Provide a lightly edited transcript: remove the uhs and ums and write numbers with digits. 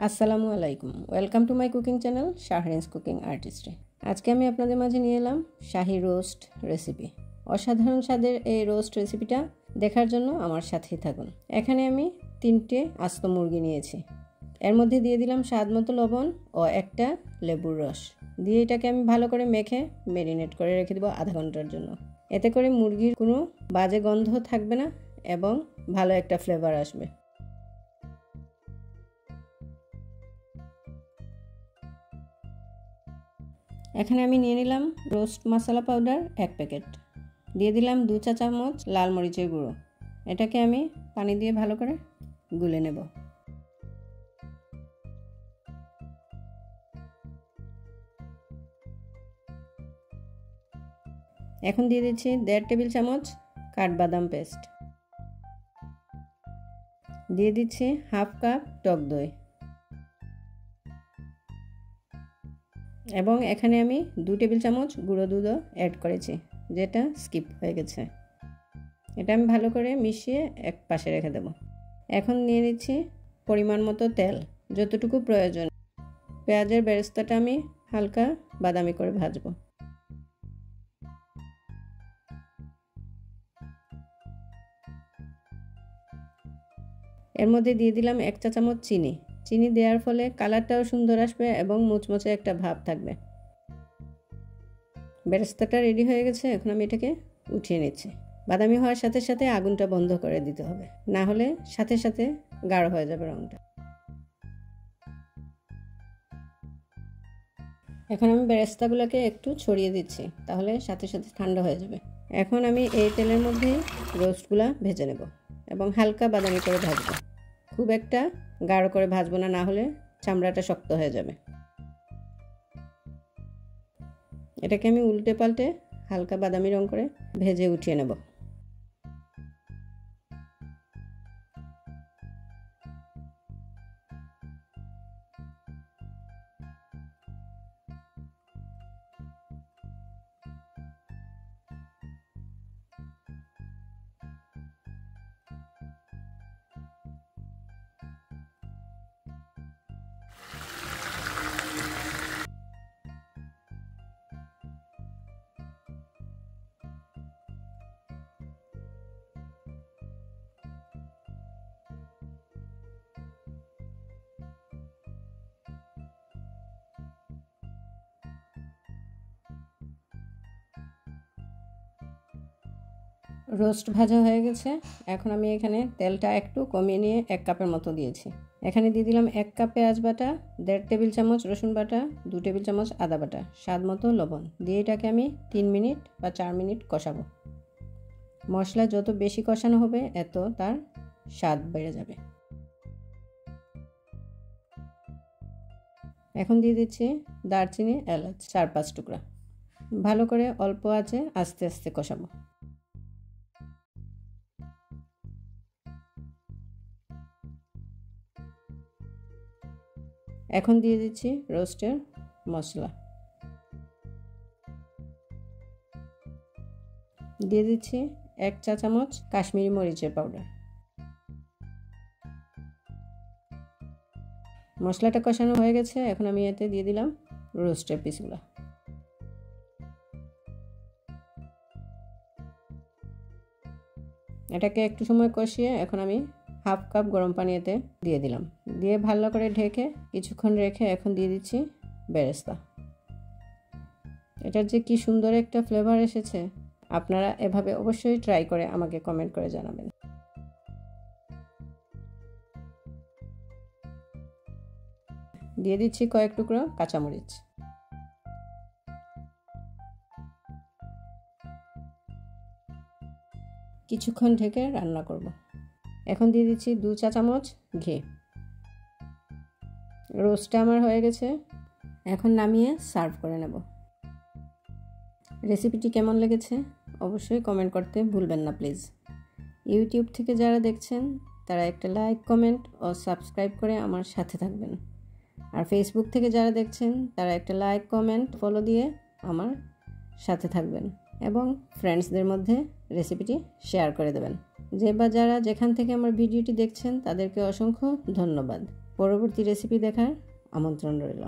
আসসালামু আলাইকুম, welcome to my cooking channel Shahrin's cooking artistry. আজকে আমি আপনাদের মাঝে নিয়ে এলাম শাহি রোস্ট রেসিপি। অসাধারণ স্বাদের এই রোস্ট রেসিপিটা দেখার জন্য আমার সাথেই থাকুন। এখানে আমি 3টে আস্ত মুরগি নিয়েছি। এর মধ্যে দিয়ে দিলাম স্বাদ মতো লবণ ও একটা লেবুর রস দিয়ে এটাকে আমি ভালো করে মেখে ম্যারিনেট করে রেখে দেবো আধা ঘন্টার জন্য। এতে করে মুরগির কোনো বাজে গন্ধ থাকবে না এবং ভালো একটা ফ্লেভার আসবে। এখানে আমি নিয়ে নিলাম রোস্ট মশলা পাউডার 1 প্যাকেট, দিয়ে দিলাম 2 চা চামচ লাল মরিচের গুঁড়ো। এটাকে আমি পানি দিয়ে ভালো করে গুলে নেব। এখন দিয়ে দিচ্ছি 1.5 টেবিল চামচ কাঠবাদাম পেস্ট, দিয়ে দিচ্ছি হাফ কাপ টক দই এবং এখানে আমি 2 টেবিল চামচ গুঁড়ো দুধও অ্যাড করেছি, যেটা স্কিপ হয়ে গেছে। এটা আমি ভালো করে মিশিয়ে এক পাশে রেখে দেব। এখন নিয়ে নিচ্ছি পরিমাণ মতো তেল, যতটুকু প্রয়োজন। পেঁয়াজের বেরেস্তাটা আমি হালকা বাদামি করে ভাজবো। এর মধ্যে দিয়ে দিলাম 1 চা চামচ চিনি। চিনি দেওয়ার ফলে কালারটাও সুন্দর আসবে এবং মুচমুচে একটা ভাব থাকবে। বেরেস্তাটা রেডি হয়ে গেছে, এখন আমি এটাকে উঠিয়ে নিচ্ছি। বাদামি হওয়ার সাথে সাথে আগুনটা বন্ধ করে দিতে হবে, না হলে সাথে সাথে গাঢ় হয়ে যাবে রঙটা। এখন আমি বেরেস্তাগুলোকে একটু ছড়িয়ে দিচ্ছি, তাহলে সাথে সাথে ঠান্ডা হয়ে যাবে। এখন আমি এই তেলের মধ্যে রোস্টগুলা ভেজে নেব এবং হালকা বাদামি করে ভাজবো। খুব একটা গাঢ় করে ভাজবো না, না হলে চামড়াটা শক্ত হয়ে যাবে। এটাকে আমি উল্টে পাল্টে হালকা বাদামি রং করে ভেজে উঠিয়ে নেব। রোস্ট ভাজা হয়ে গেছে। এখন আমি এখানে তেলটা একটু কমিয়ে নিয়ে 1 কাপের মতো দিয়েছি। এখানে দিয়ে দিলাম 1 কাপ পেঁয়াজ বাটা, 1.5 টেবিল চামচ রসুন বাটা, 2 টেবিল চামচ আদা বাটা, স্বাদ মতো লবণ দিয়ে এটাকে আমি 3 মিনিট বা 4 মিনিট কষাবো। মশলা যত বেশি কষানো হবে এত তার স্বাদ বেড়ে যাবে। এখন দিয়ে দিচ্ছি দারচিনি, এলাচ 4-5 টুকরা। ভালো করে অল্প আঁচে আস্তে আস্তে কষাবো। এখন দিয়ে দিচ্ছি রোস্টের মশলা, দিয়ে দিচ্ছি 1 চা চামচ কাশ্মীরি মরিচের পাউডার। মশলাটা কষানো হয়ে গেছে, এখন আমি এতে দিয়ে দিলাম রোস্টের পিসগুলো। এটাকে একটু সময় কষিয়ে এখন আমি হাফ কাপ গরম পানি এতে দিয়ে দিলাম। দিয়ে ভালো করে ঢেকে কিছুক্ষণ রেখে এখন দিয়ে দিচ্ছি বেরেস্তা। এটার যে কি সুন্দর একটা ফ্লেভার এসেছে, আপনারা এভাবে অবশ্যই ট্রাই করে আমাকে কমেন্ট করে জানাবেন। দিয়ে দিচ্ছি কয়েক টুকরো কাঁচামরিচ। কিছুক্ষণ ঢেকে রান্না করব। এখন দিয়ে দিচ্ছি 2 চা চামচ ঘি। রোস্টটা আমার হয়ে গেছে, এখন নামিয়ে সার্ভ করে নেব। রেসিপিটি কেমন লেগেছে অবশ্যই কমেন্ট করতে ভুলবেন না প্লিজ। ইউটিউব থেকে যারা দেখছেন তারা একটা লাইক, কমেন্ট ও সাবস্ক্রাইব করে আমার সাথে থাকবেন। আর ফেসবুক থেকে যারা দেখছেন তারা একটা লাইক, কমেন্ট, ফলো দিয়ে আমার সাথে থাকবেন এবং ফ্রেন্ডসদের মধ্যে রেসিপিটি শেয়ার করে দেবেন। যে বা যারা যেখান থেকে আমার ভিডিওটি দেখছেন তাদেরকে অসংখ্য ধন্যবাদ। পরবর্তী রেসিপি দেখার আমন্ত্রণ রইল।